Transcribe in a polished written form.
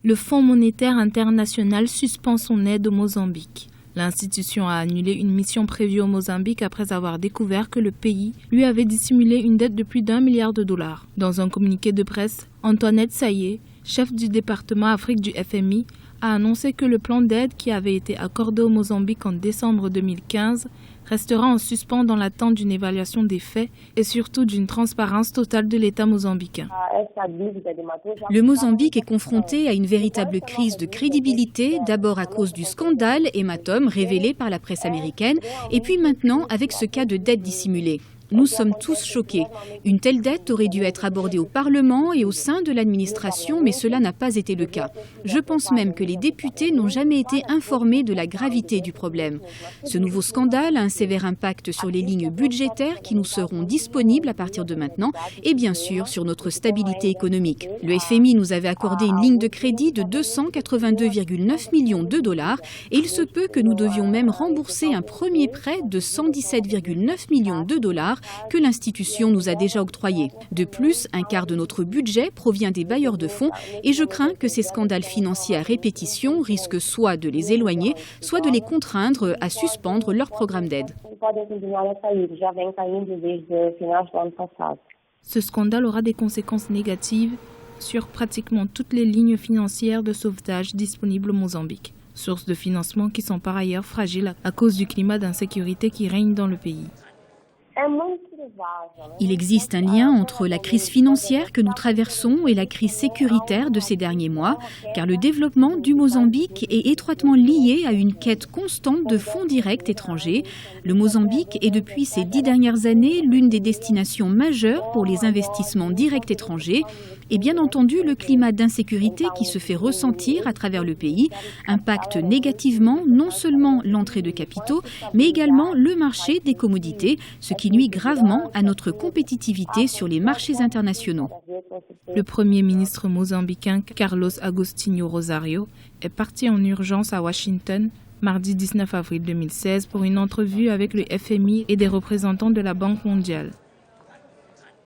Le Fonds monétaire international suspend son aide au Mozambique. L'institution a annulé une mission prévue au Mozambique après avoir découvert que le pays lui avait dissimulé une dette de plus d'1 milliard de dollars. Dans un communiqué de presse, Antoinette Sayé, chef du département Afrique du FMI, a annoncé que le plan d'aide qui avait été accordé au Mozambique en décembre 2015 restera en suspens dans l'attente d'une évaluation des faits et surtout d'une transparence totale de l'État mozambicain. Le Mozambique est confronté à une véritable crise de crédibilité, d'abord à cause du scandale Ematome révélé par la presse américaine, et puis maintenant avec ce cas de dette dissimulée. Nous sommes tous choqués. Une telle dette aurait dû être abordée au Parlement et au sein de l'administration, mais cela n'a pas été le cas. Je pense même que les députés n'ont jamais été informés de la gravité du problème. Ce nouveau scandale a un sévère impact sur les lignes budgétaires qui nous seront disponibles à partir de maintenant et bien sûr sur notre stabilité économique. Le FMI nous avait accordé une ligne de crédit de 282,9 millions de dollars et il se peut que nous devions même rembourser un premier prêt de 117,9 millions de dollars que l'institution nous a déjà octroyé. De plus, un quart de notre budget provient des bailleurs de fonds et je crains que ces scandales financiers à répétition risquent soit de les éloigner, soit de les contraindre à suspendre leur programme d'aide. Ce scandale aura des conséquences négatives sur pratiquement toutes les lignes financières de sauvetage disponibles au Mozambique, sources de financement qui sont par ailleurs fragiles à cause du climat d'insécurité qui règne dans le pays. Il existe un lien entre la crise financière que nous traversons et la crise sécuritaire de ces derniers mois, car le développement du Mozambique est étroitement lié à une quête constante de fonds directs étrangers. Le Mozambique est depuis ces 10 dernières années l'une des destinations majeures pour les investissements directs étrangers. Et bien entendu, le climat d'insécurité qui se fait ressentir à travers le pays impacte négativement non seulement l'entrée de capitaux, mais également le marché des commodités, ce qui nuit gravement à notre compétitivité sur les marchés internationaux. Le Premier ministre mozambicain Carlos Agostinho Rosario est parti en urgence à Washington mardi 19 avril 2016 pour une entrevue avec le FMI et des représentants de la Banque mondiale.